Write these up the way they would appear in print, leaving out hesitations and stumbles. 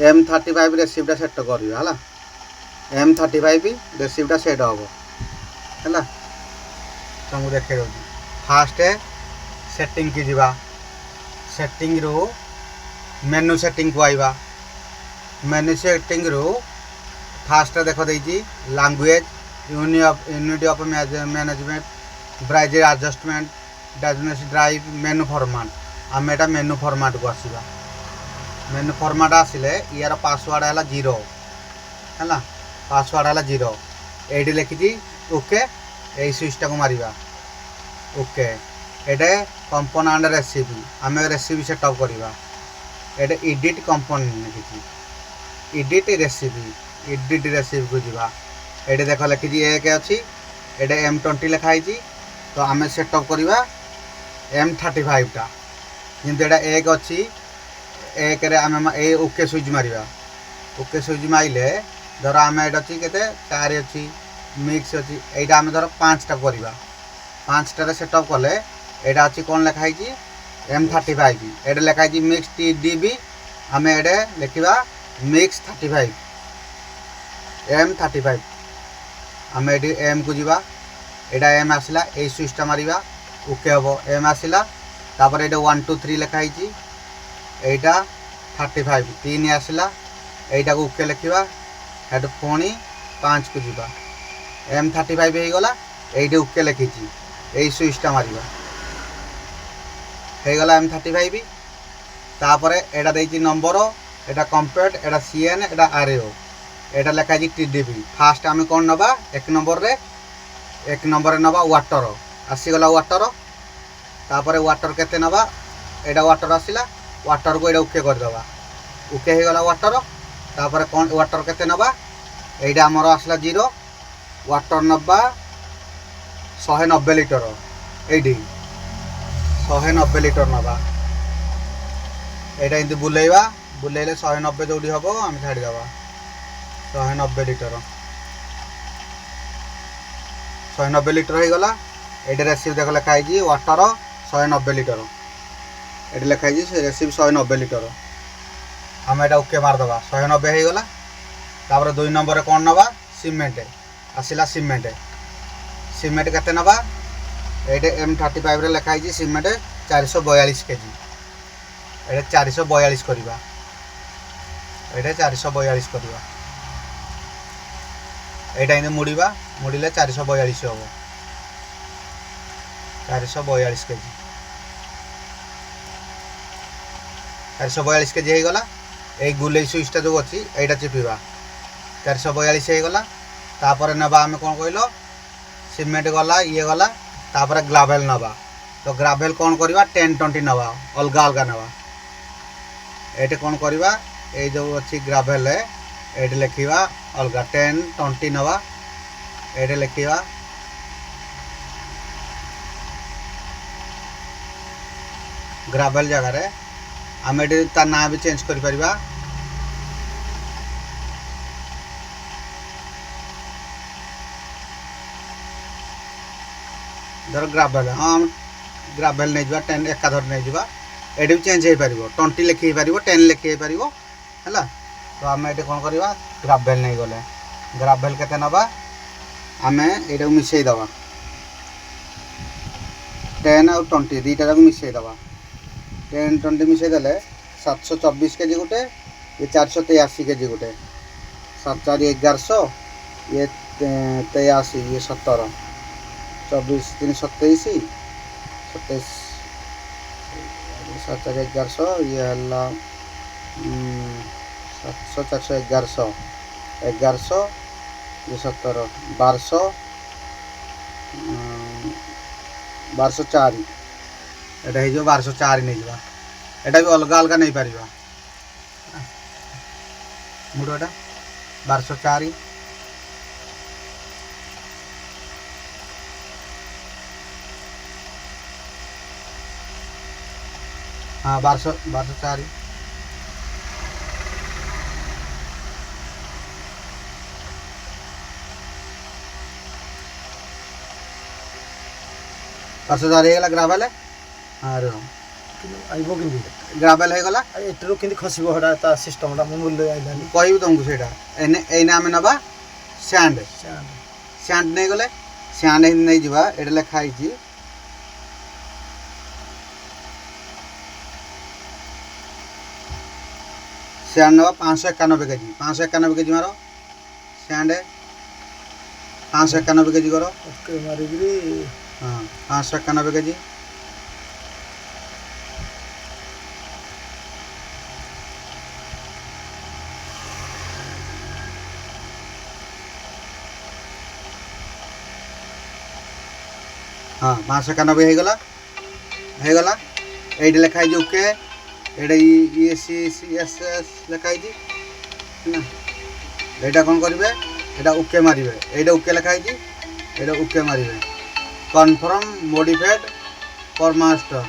M35 ରେସିପ୍ଟା set କରିବା ହେଲା। M35 ରେସିପ୍ଟା set ହେବ ହେଲା। तुमको देखे दूँ फास्ट सेटिंग की जीवा सेटिंग रू मेनू सेटिंग को आइबा मेनू सेटिंग रू फास्ट देख देजी लैंग्वेज यूनिटी ऑफ मैनेजमेंट ब्राइज adjustment diagnosis drive menu format आम एटा मेनू फॉर्मेट को आसवा मेनू फॉर्मेट आसिले यार पासवर्ड है 0 है पासवर्ड है 0 ये लिखी ओके यही स्विचटा को मारिबा ओके एटे कंपोनेंट रेसिपी आम रेसिपी सेटअप करवा एटे एडिट कंपोनेंट लिखी एडिट रेसिपी को जीवा ये देख लिखी एक अच्छी ये M20 लिखाई तो आम सेटअप करवा M35 टा किंतु एटा एक अच्छी एक आम ओके स्विच मारिबा ओके स्विच माइले धर आम एट अच्छी के 4 अच्छी मिक्स अच्छी यहाँ आम धर 5टा करवा 5टारे सेटअप कले यहाँ अच्छी कौन लिखाई M35 ये लिखाई मिक्स TDB आम ये लिखा मिक्स 35 M35 आम ये M को जीवा यहाँ M आसला ये स्विचटा मारिबा ओके हम M आसला तापर ये 1 2 3 लिखाई यहाँ 35 3 आसला यहाँ को ओके लिखा हेड पुणी 5 को जीवा M35 हो गला ये ओके लिखी यही स्विचटा मारिबा हो गला M35 तापर यहाँ देती नंबर यहाँ कंपेट यहाँ CN यहाँ RO यहाँ लिखाई TDB फास्ट आम कौन नवा एक नंबर नवा वाटर आसीगला वाटर तापर वाटर केते नवा यहाँ वाटर आसला वाटर को यहाँ ओके करदे ओके हो गला वाटर तापर कौन वाटर केते नवा यहाँ आमर आसला 0 वाटर नवा 190 लिटर ये 190 लिटर नवा यहाँ एमती बुलेवा बुलेले 190 जो हम आम छाड़ीदे 190 लिटर 190 लिटर हो गला ये रेसिपी देख लिखाई वाटर 190 लिटर ये लिखाई रेसिपी 190 लिटर आम यहाँ ओके मारदे 190 हो गला तापर 2 नंबर कौन नवा सीमेंट आसला सीमेंट केते नवा ये M35 लिखाई सीमेंट 442 केजी ये 442 करवा ये 442 करवा यहाँ मुड़ा मुड़े 442 हम 442 केजी 442 केजी हो गला ये गुले स्विचटा जो अच्छी यहाँ चिपिवा 442 हो गला तापर नवा आम कौन कहल सीमेंट गला ये गला तापर ग्राभेल नवा तो ग्राभेल कौन करवा 10-20 नवा अलग अलग नवा ये कौन करवा ये जो अच्छी ग्राभेल ये लिखा अलग 10-20 नवा ये लिखा ग्राभेल जगार आम ये तार ना भी चेंज कर परिबा धर ग्राभेल हाँ ग्राभेल नहीं जा 10 एकाधर नहीं जा ये भी चेंज हो पार 20 लिखी पार 10 लिखी पार है तो आम ये कौन करवा ग्राभेल नहीं गले ग्राभेल केते नवा आम ये मिसई दवा 10 और 20 दुईटा जाक मिसई दवा 10-20 मिसई देले 724 केजी गोटे ये 483 केजी गोटे 7-4 1100 ये 83 ये 17 24-3 27 7-4 1100 ये है 700 400 1100 ये 17 1200 1204 एटा हो 1204 नहीं जा एटा भी अलग अलग नहीं पार मुड़ाटा 1204 हाँ 1204 1204 ग्राभेल है हाँ आइबो किंदी ग्रावेल हो गला एटरो किंदी खसिबो हडा ता सिस्टमटा मु मूल्य आइलानी कहबी तुमको सेटा एने एने आमे नबा सैंड स्टैंड सैंड नहीं गले सैंड नहीं जीवा एटा लेखा आइची सैंड नबा 591 केजी 591 केजी मारो सैंड 591 केजी करो ओके मारिगिरी हाँ 591 केजी हाँ 591 हो गला ये लिखाई ओके ये ESCS लिखाई यहाँ कौन करेंगे यहाँ ओके मारे यहाँ ओके लिखाई यहाँ ओके मारे कन्फर्म मॉडिफाइड फॉर मास्टर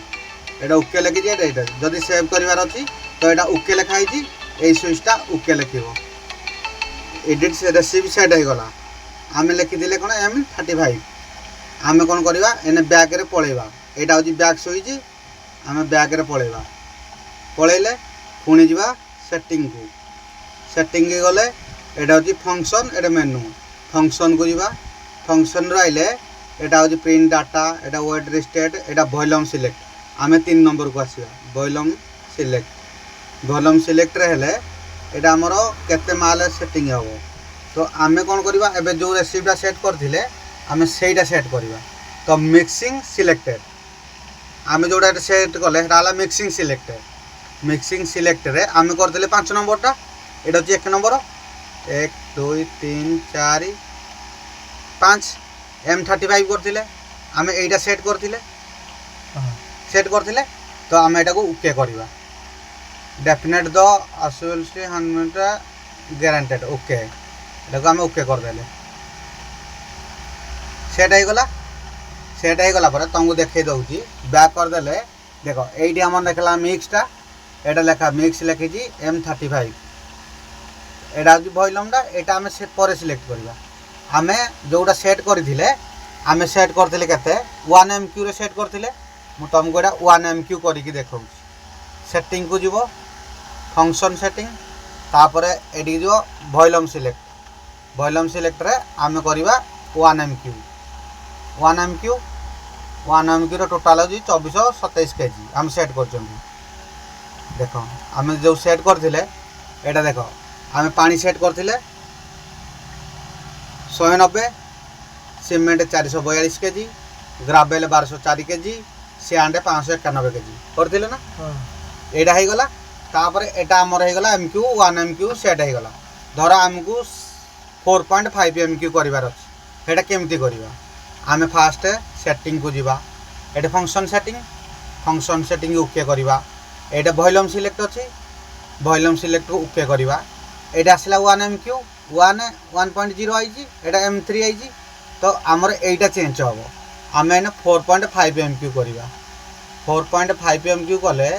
यहाँ ओके लिखी यहाँ जदि सेव करार अच्छी तो यहाँ ओके लिखाई यही स्विचटा ओके लिख एडिट रेसिपी सेट हो गला आम लिखिदे कौन M35 आम कौन करवा एने बैग रे पलैबा यहाँ हूँ बैग स्विच आम बैग रे पलैबा पलैले पुणी जा सेटिंग को सेटिंग गले यहाँ हूँ फंक्शन एटा मेनू फंक्शन को जा फंक्शन आइले यहाँ हूँ प्रिंट डाटा यहाँ वेट रिस्टेट यहाँ वॉल्यूम सिलेक्ट आम 3 नंबर को आसवा वॉल्यूम सिलेक्ट हेले यहाँ आमर केते माल सेटिंग हम तो आम कौन करवा एबे जो रेसिपीटा सेट करथिले आम सेटा सेट करवा तो मिक्सिंग सिलेक्टेड आम जोड़ा सेट कले मिक्सिंग सिलेक्टेड आम करदे 5 नंबरटा यहाँ हूँ 1 नंबर 1 2 3 4 5 M35 करथिले आम एटा सेट करथिले तो आम एटा को ओके करवा डेफिनेट द अस्योरेंस 100 गारंटेड ओके एटा को आम ओके करदेले सेट हो गला पर तुमको देखे दूसरी बैक करदे देख ये आम देखला मिक्सटा यहाँ लेखा मिक्स लिखी M35 यहाँ हूँ वॉल्यूमटा यहाँ आम पर सिलेक्ट करवा आम जोटा सेट करते आम सेट करते के 1 MQ रे सेट करते मुझे तुमको यहाँ 1 MQ करके देखा सेटिंग को जीव फंक्शन सेटिंग तापर ये जो वॉल्यूम सिलेक्ट रे आम करवा 1 MQ रो टोटाल हूँ 2427 केजी आम सेट कर देख आम जो सेट करते यहाँ देख आम पानी सेट करते 190 cement 442 KG gravel 1204 KG sand 591 KG करते ना यहाँ हो गला तापर यहाँ आमर हो गला MQ 1 MQ सेट हो गला धर आमको 4.5 MQ करार अच्छे यहाँ केमती करवा आम फास्ट सेटिंग को जीवा ये फंक्शन सेटिंग ओके करवा ये वॉल्यूम सिलेक्ट अच्छी वॉल्यूम सिलेक्ट को ओके करवा ये आसला 1 MQ 1.0 आई यहाँ M3 आई तो आमर यहीटा चेंज हम आम एने 4.5 MQ करवा 4.5 MQ कले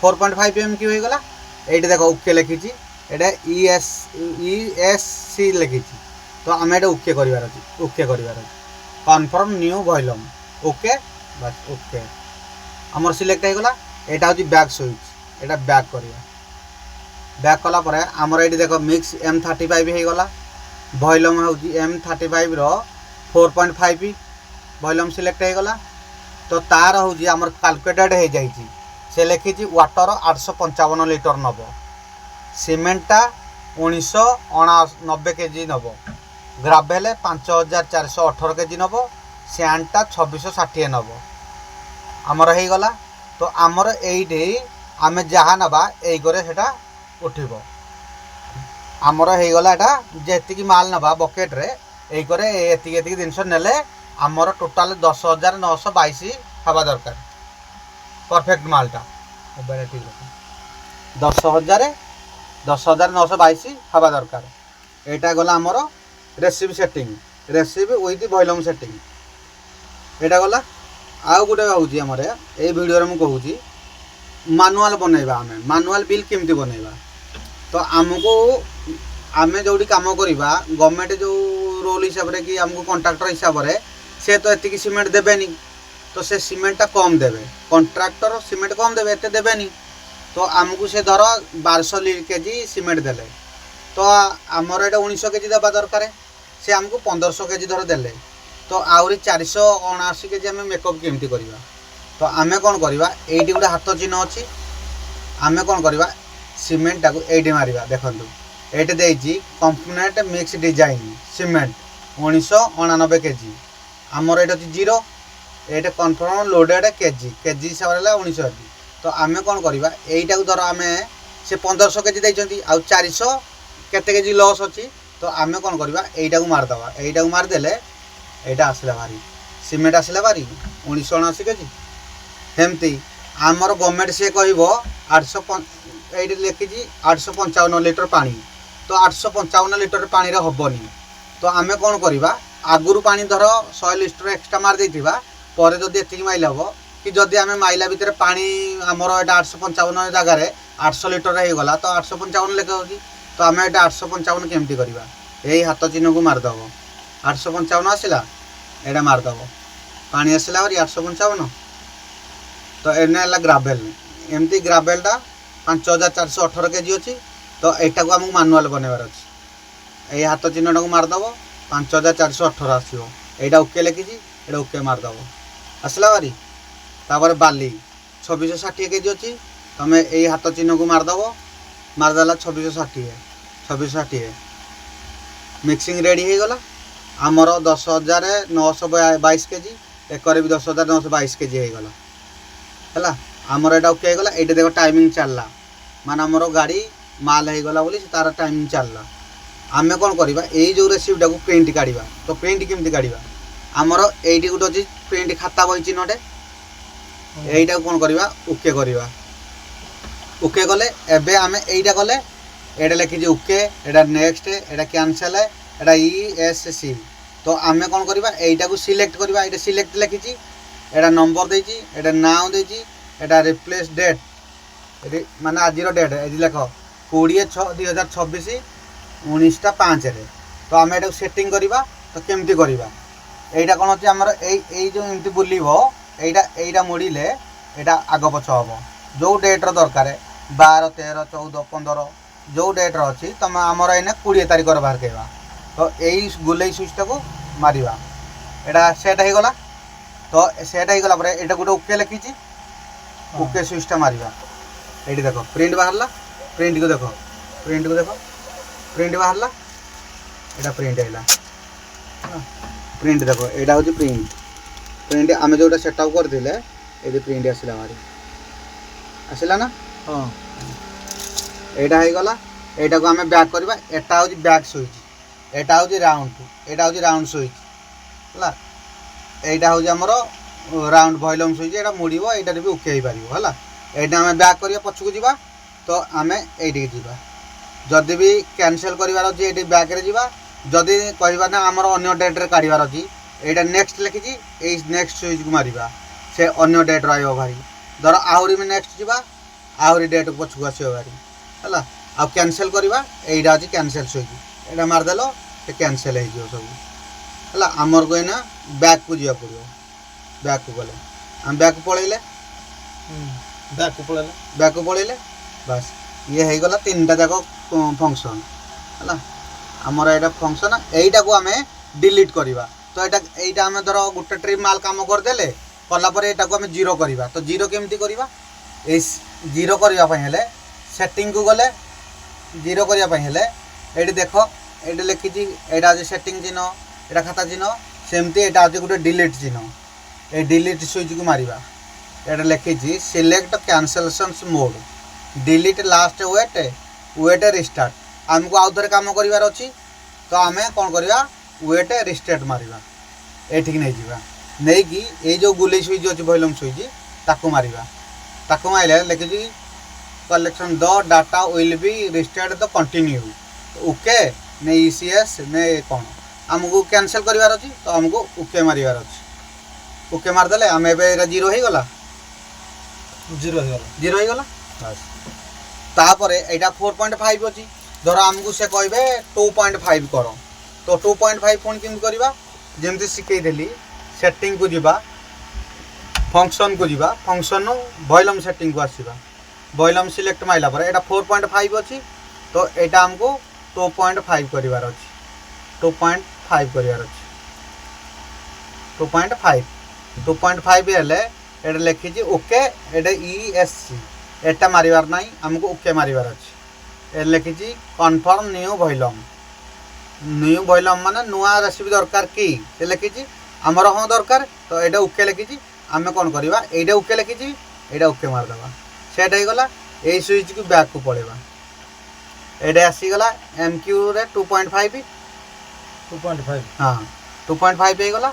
4.5 MQ हो गला ये देख ओके लिखी यहाँ ESC लिखी तो आम ये ओके करार कन्फर्म न्यू वॉल्यूम ओके बस ओके आमर सिलेक्ट हो गला यहाँ हूँ बैक स्विच यहाँ बैक करवा बैक कलापर आमर ये देख मिक्स M35 हो गला वॉल्यूम हूँ M35 रो 4.5 वॉल्यूम सिलेक्ट हो गला तो तार हूँ आमर कैलकुलेटेड हो जाइए से लिखी वाटर 855 लिटर नब सीमेंटा 1990 केजी नब ग्रावेल 5418 केजी नब सैंडटा 2660 नब आमर हो गला तो आमर ये आम जहाँ नवा ये उठब आमर हो गला यहाँ जी माल नवा बकेट रे ये जिनस नेले आमर टोटाल 10,922 हवा दरकार परफेक्ट मालटा ठीक 10,922 हवा दरकार यहाँ गला आमर recipe setting with volume setting यहाँ गला आउ गोटे हूँ आमर ये वीडियो मुझे कहूँ मानुआल बनैबा आम मानुआल बिल केमती बनैबा तो आमको आम जो कम करवा गवर्नमेंट जो रोल हिसाब से कि आमको कंट्राक्टर हिसाब से तो ये सीमेंट देवेनि तो से सीमेंटा कम देवे कॉन्ट्राक्टर सीमेंट कम देवे एते देबेनी तो आमको से धर 1200 केजी सीमेंट देले तो आमर एटा 1900 केजी देवा दरकार से आमको 1500 केजी धर देले तो आहरी 479 केजी आम मेकअप केमती करवा तो आमे कौन करवा एटी गोटे हाथ चिन्ह अच्छी आमे कौन करवा सीमेंट टाक एटी मारिबा देखु एटी देइछि component mix design cement 1999 KG आमर एट अच्छी 0 एट कन्फर्म लोडेड केजी केजी हिसाब से 1900 तो आम कौन करवा यहीटा धर आम से 1500 केजी देती आउ 400 केते केजी लॉस अच्छी तो आम कौन करवा यहीटा मारदे यहीटा मारदेले यहाँ आसला भारी सीमेंट आसला भारी 1979 केजी सेमती आमर गवर्नमेंट सी कह 800 ये लिखी 855 लिटर पानी तो 855 लिटर पानी हेनी तो आम कौन करवा आगुरी पानी धर 100 लिटर एक्सट्रा मार देथिबा पर जदि एतिक माइल हम कि जदि आम माइला भितर पानी आमर यहाँ 855 जगार 800 लिटर हो गला तो 855 लेखा हो तो आम यहाँ 855 केमती करवा यही हाथ चिन्ह को मारदेव 855 आसला यहाँ मारदेव पानी आसला 855 तो एने ग्रावेल एमती ग्रावेलटा 5418 केजी अच्छी तो यहाँ को आमको मानुआल बनवार अच्छी यही हाथ चिन्हटा को मारदेव 5418 आसो यहाँ ओके लिखी ये ओके मारदेव आसला भारी तापर बाली 2660 केजी अच्छी तुम यही हाथ चिन्ह को मारदेव मारदेला 2660 मिक्सिंग रेडी हो गला आमर 10,922 केजी एकर भी 10,922 केजी हो गला है आमर यहाँ ओके होगा ये देख टाइमिंग चलला माने आमर गाड़ी माल हो गला बोली तार टाइमिंग चलला आमे कौन करवा यही जो रेसिप्टा को प्रिंट काढ़ा तो प्रिंट केमती काढ़ा आमर ये गोटे अच्छी प्रिंट खाता बही चिन्हटे यहीटा कौन करवा ओके करवा ओके कले एबे आमे यहीटा कले एटा लिखी ओके एटा नेक्स्ट एटा कैंसल एटा ESC तो आमे कौन करवा यहीटा को सिलेक्ट करवा ये सिलेक्ट लिखी एटा नंबर देछि एटा नाउ देछि एटा रिप्लेस डेट माने आज डेट ये लेख 20/6/2026 19/5 तो आम यहाँ सेटिंग करवा तो केमती करवा यहाँ कौन अच्छे आमर यही जो एमती बुलव यहाँ मोड़े यहाँ आग पछ हम जो डेट्र दरकार 12 13 14 15 जो डेट्र अच्छी तुम आमर एने 20 तारीख बाहर कहवा तो यही गुले सुइचटा को मारिबा यहाँ सेट हो गला तो सेट हो गला यहाँ गोटे ओके लिखी ओके सुइचटा मारिबा ये देख प्रिंट बाहरला प्रिंट को देख प्रिंट बाहरला यहाँ प्रिंट है प्रिंट देख यहाँ हूँ प्रिंट आम जो सेटअप करते ये प्रिंट आसला भारी आसला ना हाँ यहाँ हो गला यहाँ को आम बैक करवा एटा हूँ बैक सुइच एटा हूँ राउंड सुइच है यहाँ हूँ आमर राउंड वॉल्यूम सुइच यहाँ मुड़ो यहाँ भी ओके हो पार है यहाँ आम बैक करवा पछक जा तो आम ये जा जदि भी कैंसल करार अच्छी ये बैक जा जदि कहवा ना आमर अन्य डेट्रे काढ़ार अच्छी यहाँ नेक्स्ट लिखी यही नेक्स्ट सुइच को मारिबा से अन्य डेट रहा भारी धर आहरी भी नेक्स्ट जा आहरी डेट पछक आस भारी है आ कैंसल करवा यहाँ अच्छी कैंसल सुइच यहाँ मारदेल से कैंसल हो सब है आमर को ना बैक को जा पड़ो बैक को गले आम बैक पलैले बैक को पलैले बस ये हो गला 3टा जाक फंक्शन है आमर यहाँ फंक्शन यहीटा को आम डिलीट करवा तो यहाँ आम धर गोटे ट्रिप माल कम करदे कलापर यहाँ को आम 0 करवा तो 0 केमती करवा 0 करने सेटिंग को गले 0 करने ये देख ये लिखी यहाँ आज सेटिंग चिन्ह यहाँ खाता चिन्ह सेमती यहाँ आज गोटे डिलीट चिन्ह ये डिलीट सुइच को मारिबा यहाँ लिखी select cancellation mode delete last wait restart आमको आउ थे कम करार अच्छी तो आम कौन करवा वेट रिस्टार्ट मारिबा एठिक नहीं जावा नहीं कि ये जो गुले सुइच अच्छी वॉल्यूम सुइच ताको मारिबा ताको मारे लिखी collection the data will be restart the continue okay ने ECS ने कौन आमको कैंसल करार अच्छी तो आमको ओके मारिबार अच्छी ओके मारदेले आम एवं 0 हो गला 0 हो गला बस तापर यहाँ 4.5 अच्छी धर आमको से कहे 2.5 कर तो 2.5 पुणी केमती करवा जमती शिखेदेली सेटिंग को जीवा फंक्शन को जीवा फंक्शन वॉल्यूम सेटिंग को आसीबा वॉल्यूम सिलेक्ट माइला पर एटा 4.5 अछि तो एटा हमको 2.5 करिवार अछि 2.5 करिवार अछि 2.5 हेले एटा लिखि जी ओके एटा ESC एटा मारिवार नाही हमको ओके मारिवार अछि ए लिखि जी कन्फर्म न्यू वॉल्यूम माने नुआ रेसिपी दरकार की से लिखि जी हमर हो दरकार तो एटा ओके लिखि जी आमे कोन करबा एटा ओके लिखि जी एटा ओके मार देबा सेट हे गला ए स्विच को बैक को पड़ेबा एटा आसी गला MQ रे 2.5 2.5 हां 2.5 हे गला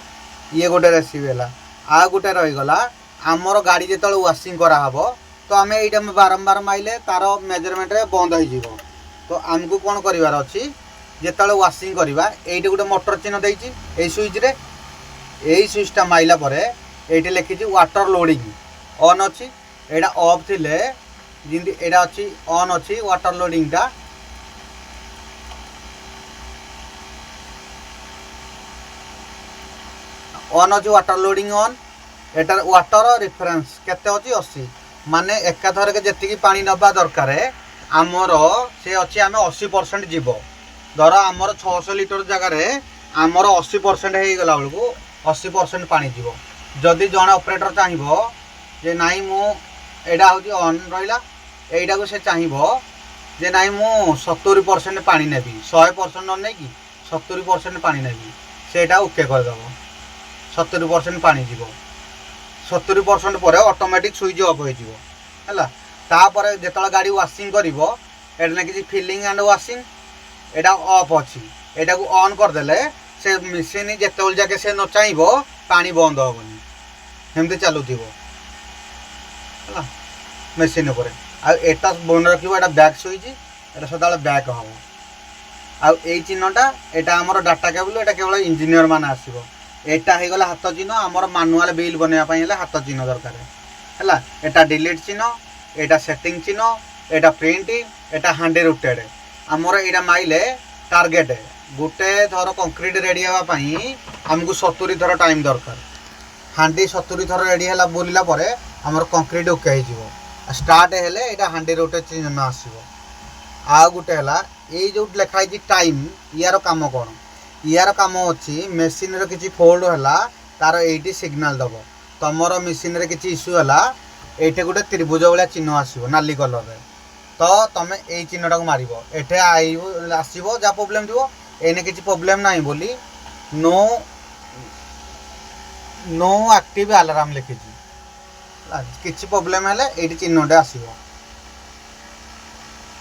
ये गोटे रेसिपी हला आ गोटे रही गला हमर गाड़ी जेतल वाशिंग करा हबो तो आमे एटा में बारंबार माइले तार मेजरमेंट रे बंद होई जीवो तो हमको कोन करिवार अछि जेतल वाशिंग करबा एटा गोटे मोटर चिन्ह देइची ए स्विच रे ए स्विचटा माइला परे एटी लिखि छी वाटर लोडिंग ऑन अछि एटा ऑफ थिले जिंदी एटा अछि ऑन अछि वाटर लोडिंग टा ऑन अछि वाटर लोडिंग ऑन एटार वाटर रेफरेंस केते अछि 80 माने एकाधर के जेतिकी पानी नबा दरकार आमर से अछि आमे 80% जीवो धर आमर 600 लिटर जगह रे आमर 80% हे गला बेलको 80% पानी जीवो जदि जण ऑपरेटर चाहिबो जे नाही मु एडा होची ऑन रहिला एइडा को से चाहिबो जे नाही मु 70% पानी नेबी 100% न नै कि 70% पानी नेबी सेटा ओके कर दबो 70% पानी जीवो 70% पर ऑटोमेटिक स्विच ऑफ हो जीवो हला तापर जेतल गाड़ी वाशिंग करिवो एटा ने किछि filling and washing Etah of अछि एटा को ऑन कर देले से मशीन जेतल जाके से न चाहिबो पानी बंद होबनी हेमते चालू थीबो हला मशीन ऊपर आ एटा बन रखिबो एटा बैक स्विच एटा सदाले बैक हो आ एई चिन्हटा एटा हमर डाटा केबल एटा केवल इंजीनियर मान आसीबो एटा हे गला हाथ चिन्ह हमर मैनुअल बिल बनेया पई हला हाथ चिन्ह दरकार हला एटा डिलीट चिन्ह एटा सेटिंग चिन्ह एटा प्रिंटिंग एटा हैंड रोटेड हमर एटा माइले टारगेट गोटे थर कंक्रीट रेडी हेबा पई हमको 70 थर टाइम दरकार हांडी 70 थर रेडी हला बोलिला परे हमर कंक्रीट ओके हे जीवो स्टार्ट हेले एटा हांडी रोटेड चिन्ह आसीबो आ गोटे हला ए जो लिखाई जी टाइम यार काम कोन यार काम अच्छी मेसीन रे किछि फॉल्ट हला तार एटी सिग्नल दबो तमरो मेसीन रे किछि इश्यू हला एठे गोटे त्रिभुज वाला चिन्ह आसीबो नाली कलर रे तो तमे ए चिन्हटा को मारिबो एठे आइबो आसीबो जा प्रॉब्लम दिबो एने किछि प्रॉब्लम नाही बोली नो नो एक्टिव अलार्म लिखिछि किछि प्रॉब्लम हले एटी चिन्हटा आसीबो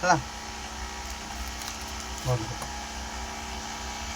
हला